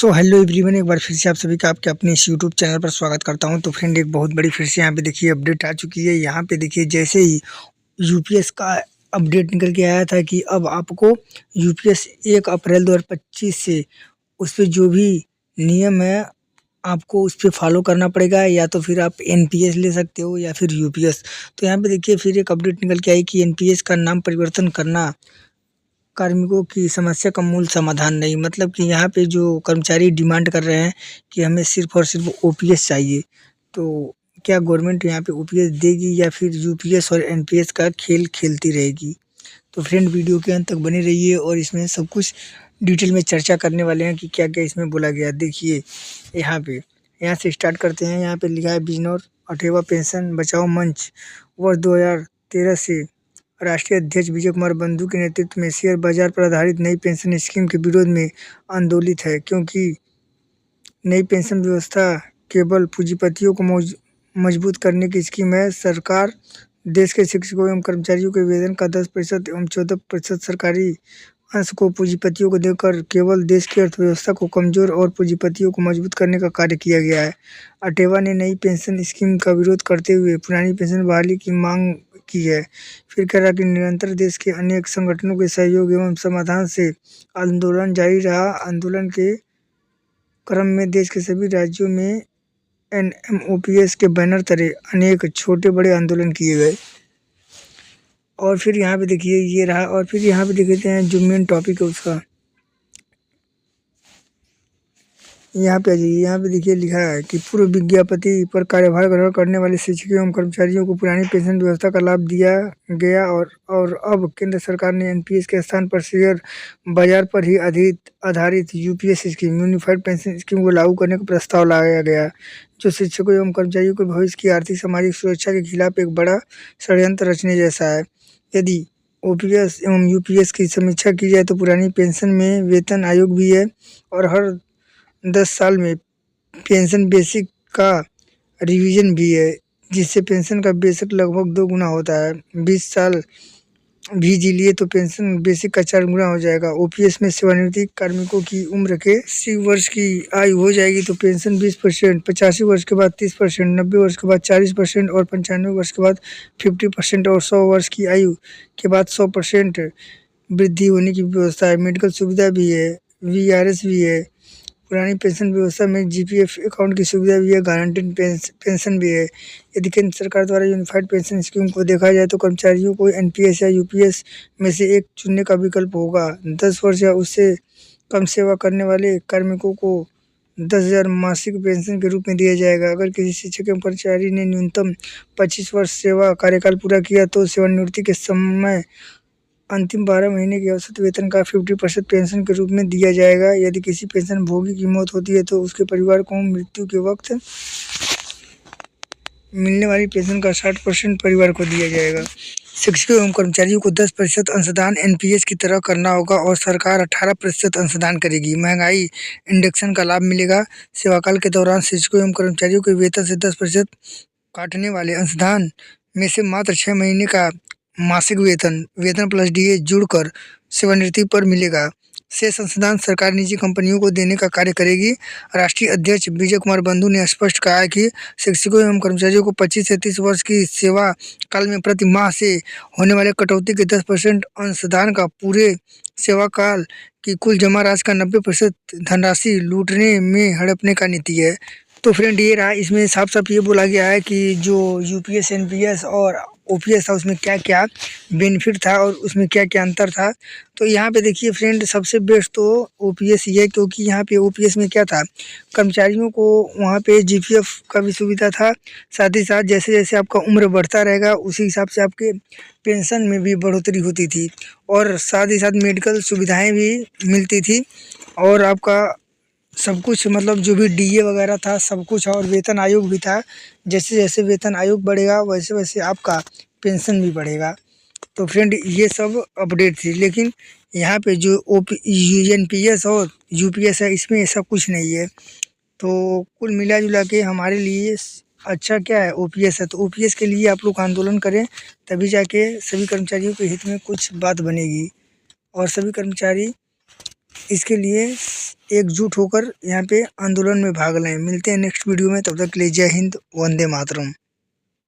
So hello everyone, एक बार फिर से आप सभी का आपके अपने इस यूट्यूब चैनल पर स्वागत करता हूं। तो फ्रेंड, एक बहुत बड़ी फिर से यहाँ पे देखिए अपडेट आ चुकी है। यहाँ पे देखिए जैसे ही यूपीएस का अपडेट निकल के आया था कि अब आपको यूपीएस 1 अप्रैल 2025 से उस पे जो भी नियम है आपको उस पे फॉलो करना पड़ेगा, या तो फिर आप एनपीएस ले सकते हो या फिर यूपीएस। तो यहाँ पे देखिए फिर एक अपडेट निकल के आई कि एनपीएस का नाम परिवर्तन करना कार्मिकों की समस्या का मूल समाधान नहीं। मतलब कि यहाँ पे जो कर्मचारी डिमांड कर रहे हैं कि हमें सिर्फ और सिर्फ ओपीएस चाहिए, तो क्या गवर्नमेंट यहाँ पे ओपीएस देगी या फिर यूपीएस और एनपीएस का खेल खेलती रहेगी? तो फ्रेंड, वीडियो के अंत तक बने रहिए और इसमें सब कुछ डिटेल में चर्चा करने वाले हैं कि क्या क्या इसमें बोला गया। देखिए यहाँ से स्टार्ट करते हैं। यहाँ पे लिखा है बिजनौर अठेवा पेंशन बचाओ मंच वर्ष 2013 से राष्ट्रीय अध्यक्ष विजय कुमार बंधु के नेतृत्व में शेयर बाजार पर आधारित नई पेंशन स्कीम के विरोध में आंदोलित है, क्योंकि नई पेंशन व्यवस्था केवल पूंजीपतियों को मजबूत करने की स्कीम है। सरकार देश के शिक्षकों एवं कर्मचारियों के वेतन का 10% एवं 14% सरकारी अंश को पूंजीपतियों को देकर केवल देश की अर्थव्यवस्था को कमजोर और पूंजीपतियों को मजबूत करने का कार्य किया गया है। अटेवा ने नई पेंशन स्कीम का विरोध करते हुए पुरानी पेंशन बहाली की मांग की है। फिर कह रहा कि निरंतर देश के अनेक संगठनों के सहयोग एवं समाधान से आंदोलन जारी रहा। आंदोलन के क्रम में देश के सभी राज्यों में एनएमओपीएस के बैनर तले अनेक छोटे बड़े आंदोलन किए गए। और फिर यहाँ पे देखिए ये रहा। और फिर यहाँ पे देख लेते हैं जो मेन टॉपिक है उसका। यहाँ पे आ जाइए। यहाँ पे देखिए लिखा है कि पूर्व विज्ञापति पर कार्यभार ग्रहण करने वाले शिक्षकों एवं कर्मचारियों को पुरानी पेंशन व्यवस्था का लाभ दिया गया, और अब केंद्र सरकार ने एनपीएस के स्थान पर शेयर बाजार पर ही आधारित UPS scheme unified pension scheme को लागू करने का प्रस्ताव लाया गया, जो शिक्षकों एवं कर्मचारियों के भविष्य की आर्थिक सामाजिक सुरक्षा के खिलाफ एक बड़ा षड्यंत्र रचने जैसा है। यदि ओपीएस एवं यूपीएस की समीक्षा की जाए तो पुरानी पेंशन में वेतन आयोग भी है, और हर 10 साल में पेंशन बेसिक का रिवीजन भी है, जिससे पेंशन का बेसिक लगभग 2 गुना होता है। 20 साल भी जी लिए तो पेंशन बेसिक का 4 गुना हो जाएगा। ओपीएस में सेवानिवृत्ति कार्मिकों की उम्र के 80 वर्ष की आयु हो जाएगी तो पेंशन 20%, 85 वर्ष के बाद 30%, 90 वर्ष के बाद 40% और 95 वर्ष के बाद 50% और 100 वर्ष की आयु के बाद 100% वृद्धि होने की व्यवस्था है। मेडिकल सुविधा भी है, वीआरएस भी है। पुरानी पेंशन व्यवस्था में जीपीएफ अकाउंट की सुविधा भी है, गारंटीड पेंशन भी है। यदि केंद्र सरकार द्वारा यूनिफाइड पेंशन स्कीम को देखा जाए तो कर्मचारियों को एनपीएस या यूपीएस में से एक चुनने का विकल्प होगा। 10 वर्ष या उससे कम सेवा करने वाले कार्मिकों को 10,000 मासिक पेंशन के रूप में दिया जाएगा। अगर किसी शिक्षक एवं कर्मचारी ने न्यूनतम 25 वर्ष सेवा कार्यकाल पूरा किया तो सेवानिवृत्ति के समय अंतिम 12 महीने के औसत वेतन का 50% पेंशन के रूप में दिया जाएगा। यदि किसी पेंशन भोगी की मौत होती है तो उसके परिवार को मृत्यु के वक्त मिलने वाली पेंशन का 60% परिवार को दिया जाएगा। शिक्षकों एवं कर्मचारियों को 10% अंशदान एनपीएस की तरह करना होगा और सरकार 18% अंशदान करेगी। महंगाई इंडेक्सन का लाभ मिलेगा। सेवाकाल के दौरान शिक्षकों एवं कर्मचारियों के वेतन से 10% काटने वाले अंशदान में से मात्र 6 महीने का मासिक वेतन प्लस डीए जुड़कर सेवानिवृत्ति पर मिलेगा। शेष अंशदान सरकार निजी कंपनियों को देने का कार्य करेगी। राष्ट्रीय अध्यक्ष विजय कुमार बंधु ने स्पष्ट कहा है कि शिक्षकों एवं कर्मचारियों को 25 से 30 वर्ष की सेवा काल में प्रति माह से होने वाले कटौती के 10% अंशदान का पूरे सेवा काल की कुल जमा राशि का 90% धनराशि लूटने में हड़पने का नीति है। तो फ्रेंड, ये रहा। इसमें साफ साफ ये बोला गया है कि जो यूपीएस एनपीएस और ओपीएस था उसमें क्या क्या बेनिफिट था और उसमें क्या क्या अंतर था। तो यहाँ पे देखिए फ्रेंड, सबसे बेस्ट तो ओपीएस ही है, क्योंकि यहाँ पे ओपीएस में क्या था, कर्मचारियों को वहाँ पे जीपीएफ का भी सुविधा था। साथ ही साथ जैसे जैसे आपका उम्र बढ़ता रहेगा उसी हिसाब से आपके पेंशन में भी बढ़ोतरी होती थी, और साथ ही साथ मेडिकल सुविधाएँ भी मिलती थी, और आपका सब कुछ मतलब जो भी डीए वगैरह था सब कुछ, और वेतन आयोग भी था। जैसे जैसे वेतन आयोग बढ़ेगा वैसे वैसे आपका पेंशन भी बढ़ेगा। तो फ्रेंड, ये सब अपडेट थी। लेकिन यहाँ पे जो एनपीएस और यूपीएस है इसमें ऐसा कुछ नहीं है। तो कुल मिला जुला के हमारे लिए अच्छा क्या है, ओपीएस है। तो ओपीएस के लिए आप लोग आंदोलन करें, तभी जाके सभी कर्मचारियों के हित में कुछ बात बनेगी और सभी कर्मचारी इसके लिए एकजुट होकर यहाँ पे आंदोलन में भाग लें। मिलते हैं नेक्स्ट वीडियो में, तब तक के लिए जय हिंद, वंदे मातरम।